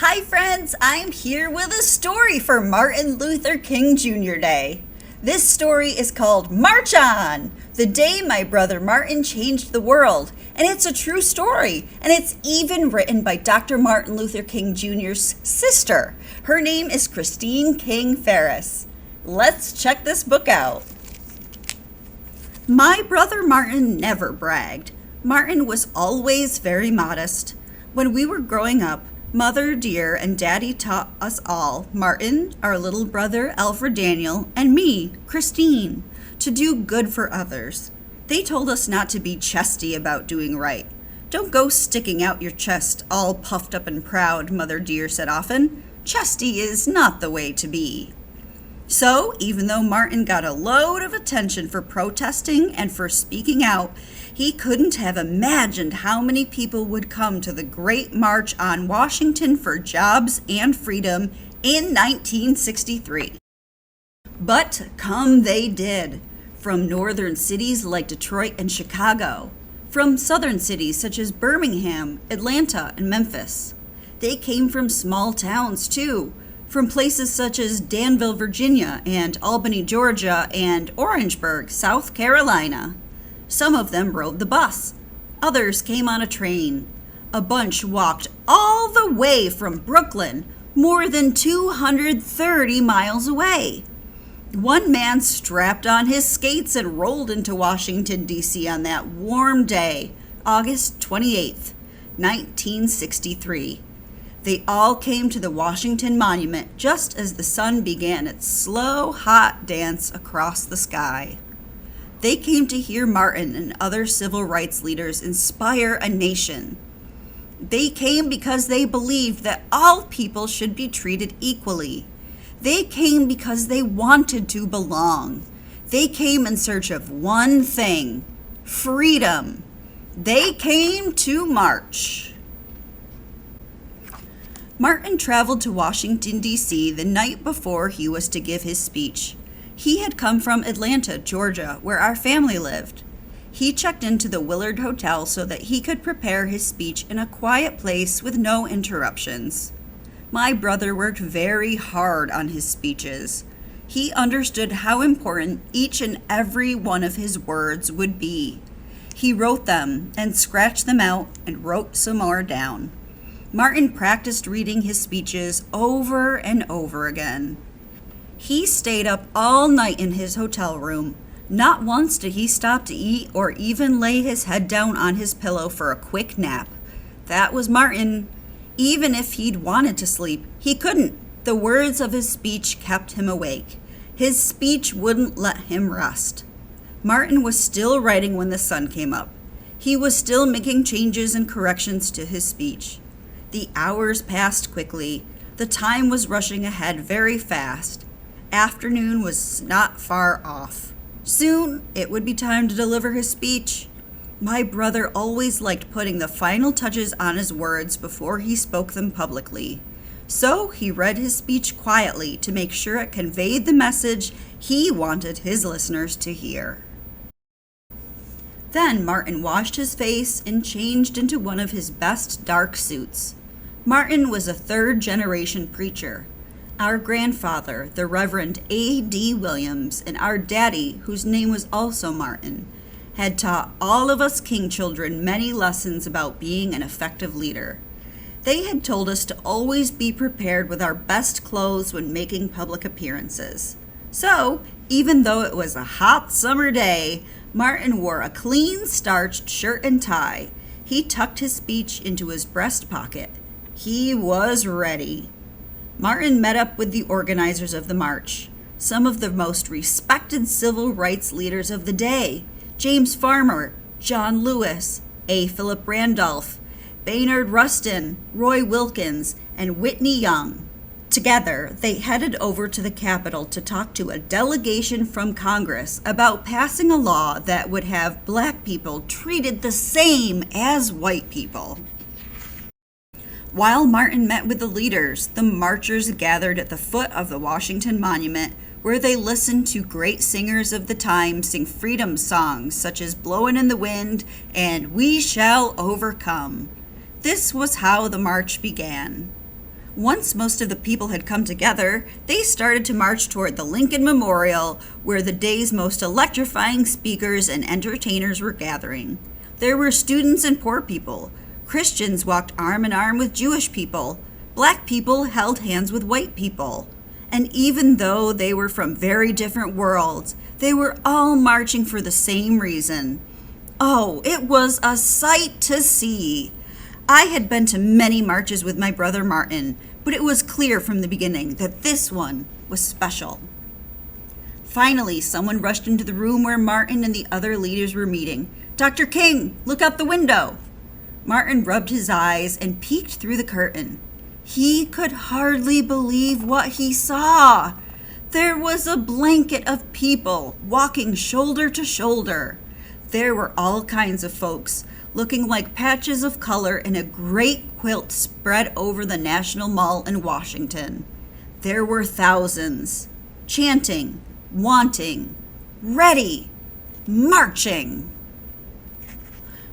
Hi friends, I'm here with a story for Martin Luther King Jr. Day. This story is called March On, the day my brother Martin changed the world. And it's a true story, and it's even written by Dr. Martin Luther King Jr.'s sister. Her name is Christine King Farris. Let's check this book out. My brother Martin never bragged. Martin was always very modest. When we were growing up, Mother dear and Daddy taught us all, Martin, our little brother Alfred Daniel, and me, Christine, to do good for others. They told us not to be chesty about doing right. Don't go sticking out your chest all puffed up and proud, Mother dear said often. Chesty is not the way to be. So, even though Martin got a load of attention for protesting and for speaking out, he couldn't have imagined how many people would come to the Great March on Washington for Jobs and Freedom in 1963. But come they did, from northern cities like Detroit and Chicago, from southern cities such as Birmingham, Atlanta, and Memphis. They came from small towns too, from places such as Danville, Virginia, and Albany, Georgia, and Orangeburg, South Carolina. Some of them rode the bus. Others came on a train. A bunch walked all the way from Brooklyn, more than 230 miles away. One man strapped on his skates and rolled into Washington, D.C. on that warm day, August 28th, 1963. They all came to the Washington Monument just as the sun began its slow, hot dance across the sky. They came to hear Martin and other civil rights leaders inspire a nation. They came because they believed that all people should be treated equally. They came because they wanted to belong. They came in search of one thing: freedom. They came to march. Martin traveled to Washington, D.C. the night before he was to give his speech. He had come from Atlanta, Georgia, where our family lived. He checked into the Willard Hotel so that he could prepare his speech in a quiet place with no interruptions. My brother worked very hard on his speeches. He understood how important each and every one of his words would be. He wrote them and scratched them out and wrote some more down. Martin practiced reading his speeches over and over again. He stayed up all night in his hotel room. Not once did he stop to eat or even lay his head down on his pillow for a quick nap. That was Martin. Even if he'd wanted to sleep, he couldn't. The words of his speech kept him awake. His speech wouldn't let him rest. Martin was still writing when the sun came up. He was still making changes and corrections to his speech. The hours passed quickly. The time was rushing ahead very fast. Afternoon was not far off. Soon it would be time to deliver his speech. My brother always liked putting the final touches on his words before he spoke them publicly. So he read his speech quietly to make sure it conveyed the message he wanted his listeners to hear. Then Martin washed his face and changed into one of his best dark suits. Martin was a third-generation preacher. Our grandfather, the Reverend A.D. Williams, and our daddy, whose name was also Martin, had taught all of us King children many lessons about being an effective leader. They had told us to always be prepared with our best clothes when making public appearances. So, even though it was a hot summer day, Martin wore a clean starched shirt and tie. He tucked his speech into his breast pocket. He was ready. Martin met up with the organizers of the march, some of the most respected civil rights leaders of the day: James Farmer, John Lewis, A. Philip Randolph, Baynard Rustin, Roy Wilkins, and Whitney Young. Together, they headed over to the Capitol to talk to a delegation from Congress about passing a law that would have black people treated the same as white people. While Martin met with the leaders, the marchers gathered at the foot of the Washington Monument, where they listened to great singers of the time sing freedom songs such as Blowin' in the Wind and We Shall Overcome. This was how the march began. Once most of the people had come together, they started to march toward the Lincoln Memorial, where the day's most electrifying speakers and entertainers were gathering. There were students and poor people. Christians walked arm in arm with Jewish people. Black people held hands with white people. And even though they were from very different worlds, they were all marching for the same reason. Oh, it was a sight to see. I had been to many marches with my brother Martin, but it was clear from the beginning that this one was special. Finally, someone rushed into the room where Martin and the other leaders were meeting. "Dr. King, look out the window." Martin rubbed his eyes and peeked through the curtain. He could hardly believe what he saw. There was a blanket of people walking shoulder to shoulder. There were all kinds of folks, looking like patches of color in a great quilt spread over the National Mall in Washington. There were thousands, chanting, wanting, ready, marching.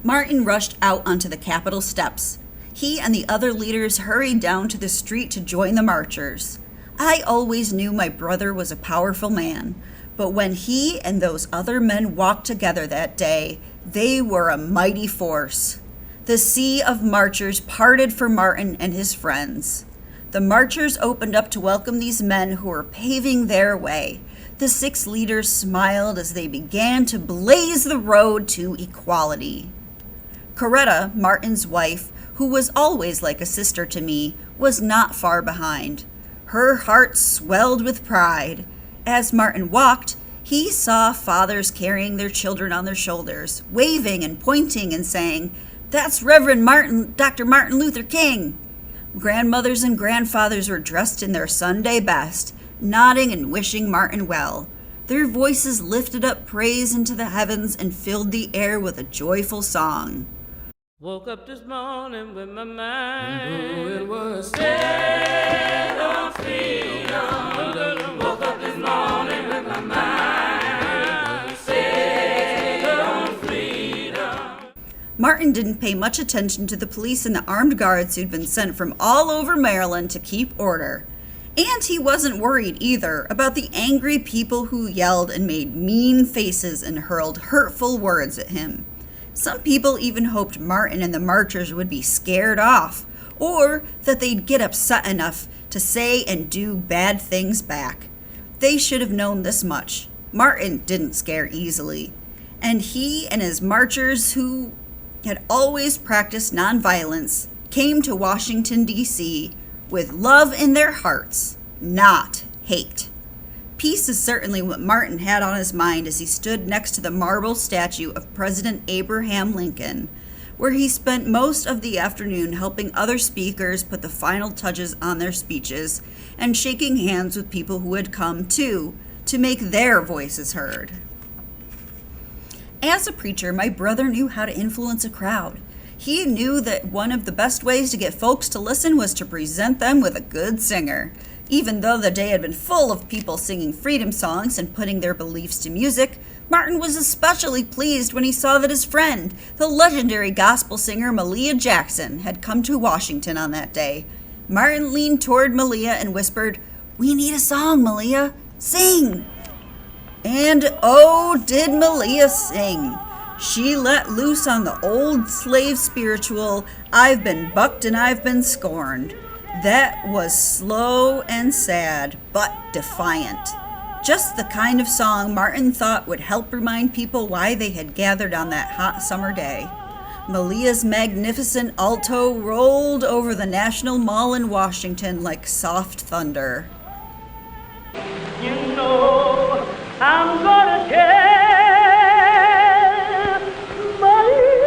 Martin rushed out onto the Capitol steps. He and the other leaders hurried down to the street to join the marchers. I always knew my brother was a powerful man, but when he and those other men walked together that day, they were a mighty force. The sea of marchers parted for Martin and his friends. The marchers opened up to welcome these men who were paving their way. The 6 leaders smiled as they began to blaze the road to equality. Coretta, Martin's wife, who was always like a sister to me, was not far behind. Her heart swelled with pride. As Martin walked, he saw fathers carrying their children on their shoulders, waving and pointing and saying, "That's Reverend Martin, Dr. Martin Luther King." Grandmothers and grandfathers were dressed in their Sunday best, nodding and wishing Martin well. Their voices lifted up praise into the heavens and filled the air with a joyful song. Woke up this morning with my mind. It was set on freedom. Woke up this morning with my mind. Set on freedom. Martin didn't pay much attention to the police and the armed guards who'd been sent from all over Maryland to keep order. And he wasn't worried either about the angry people who yelled and made mean faces and hurled hurtful words at him. Some people even hoped Martin and the marchers would be scared off, or that they'd get upset enough to say and do bad things back. They should have known this much. Martin didn't scare easily, and he and his marchers, who had always practiced nonviolence, came to Washington, D.C. with love in their hearts, not hate. Peace is certainly what Martin had on his mind as he stood next to the marble statue of President Abraham Lincoln, where he spent most of the afternoon helping other speakers put the final touches on their speeches and shaking hands with people who had come, too, to make their voices heard. As a preacher, my brother knew how to influence a crowd. He knew that one of the best ways to get folks to listen was to present them with a good singer. Even though the day had been full of people singing freedom songs and putting their beliefs to music, Martin was especially pleased when he saw that his friend, the legendary gospel singer Malia Jackson, had come to Washington on that day. Martin leaned toward Malia and whispered, "We need a song, Malia. Sing!" And oh, did Malia sing! She let loose on the old slave spiritual, "I've been bucked and I've been scorned." That was slow and sad, but defiant. Just the kind of song Martin thought would help remind people why they had gathered on that hot summer day. Malia's magnificent alto rolled over the National Mall in Washington like soft thunder. You know I'm gonna tell my Lord.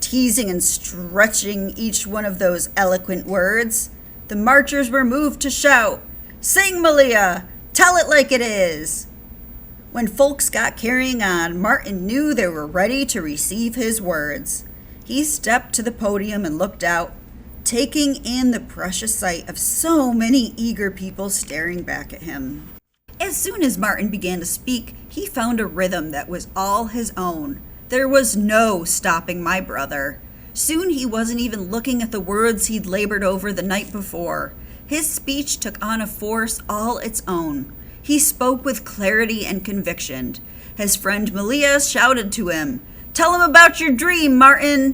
teasing and stretching each one of those eloquent words, the marchers were moved to shout, "Sing, Malia! Tell it like it is!" When folks got carrying on, Martin knew they were ready to receive his words. He stepped to the podium and looked out, taking in the precious sight of so many eager people staring back at him. As soon as Martin began to speak, he found a rhythm that was all his own. There was no stopping my brother. Soon he wasn't even looking at the words he'd labored over the night before. His speech took on a force all its own. He spoke with clarity and conviction. His friend Malia shouted to him, "Tell him about your dream, Martin!"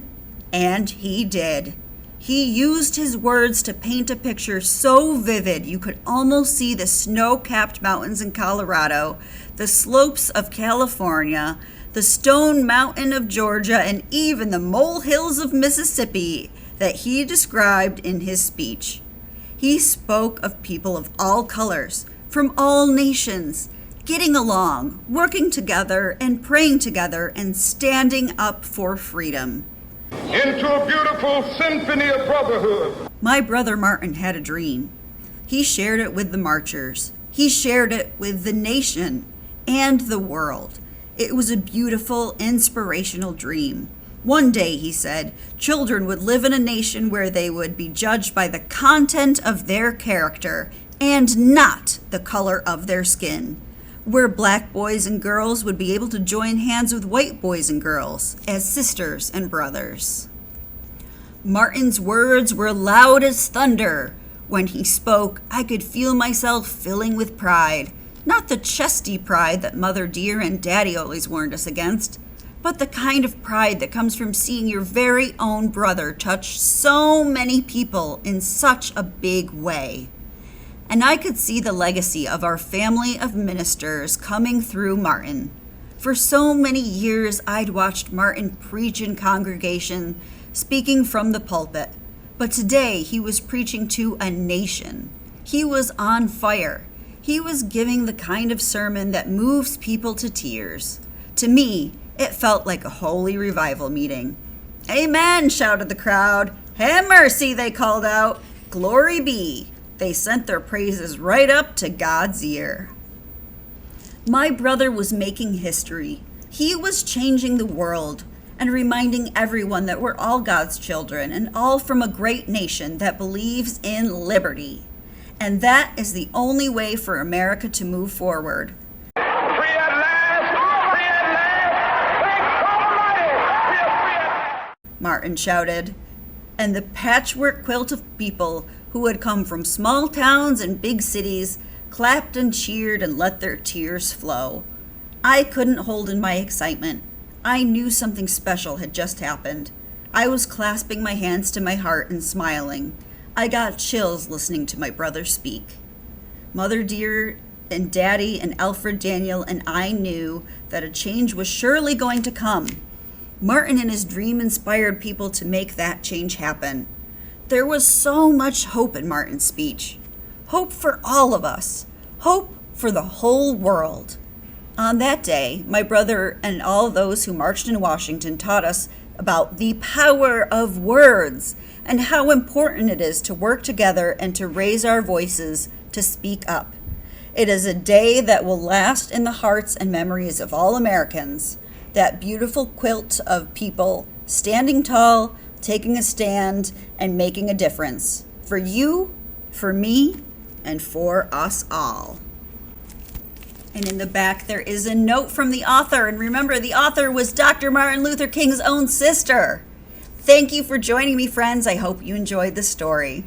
And he did. He used his words to paint a picture so vivid you could almost see the snow-capped mountains in Colorado, the slopes of California, the Stone Mountain of Georgia, and even the molehills of Mississippi that he described in his speech. He spoke of people of all colors, from all nations, getting along, working together, and praying together, and standing up for freedom. Into a beautiful symphony of brotherhood. My brother Martin had a dream. He shared it with the marchers. He shared it with the nation and the world. It was a beautiful, inspirational dream. One day, he said, children would live in a nation where they would be judged by the content of their character and not the color of their skin, where black boys and girls would be able to join hands with white boys and girls as sisters and brothers. Martin's words were loud as thunder. When he spoke, I could feel myself filling with pride, not the chesty pride that Mother dear and Daddy always warned us against, but the kind of pride that comes from seeing your very own brother touch so many people in such a big way. And I could see the legacy of our family of ministers coming through Martin. For so many years, I'd watched Martin preach in congregation, speaking from the pulpit. But today, he was preaching to a nation. He was on fire. He was giving the kind of sermon that moves people to tears. To me, it felt like a holy revival meeting. "Amen," shouted the crowd. "Have mercy," they called out. "Glory be." They sent their praises right up to God's ear. My brother was making history. He was changing the world and reminding everyone that we're all God's children and all from a great nation that believes in liberty. And that is the only way for America to move forward. Free at last! Free at last! Thank God Almighty! We are free at last! Martin shouted. And the patchwork quilt of people who had come from small towns and big cities clapped and cheered and let their tears flow. I couldn't hold in my excitement. I knew something special had just happened. I was clasping my hands to my heart and smiling. I got chills listening to my brother speak. Mother dear and Daddy and Alfred Daniel and I knew that a change was surely going to come. Martin and his dream inspired people to make that change happen. There was so much hope in Martin's speech. Hope for all of us. Hope for the whole world. On that day, my brother and all those who marched in Washington taught us about the power of words and how important it is to work together and to raise our voices to speak up. It is a day that will last in the hearts and memories of all Americans. That beautiful quilt of people standing tall, taking a stand, and making a difference. For you, for me, and for us all. And in the back, there is a note from the author. And remember, the author was Dr. Martin Luther King's own sister. Thank you for joining me, friends. I hope you enjoyed the story.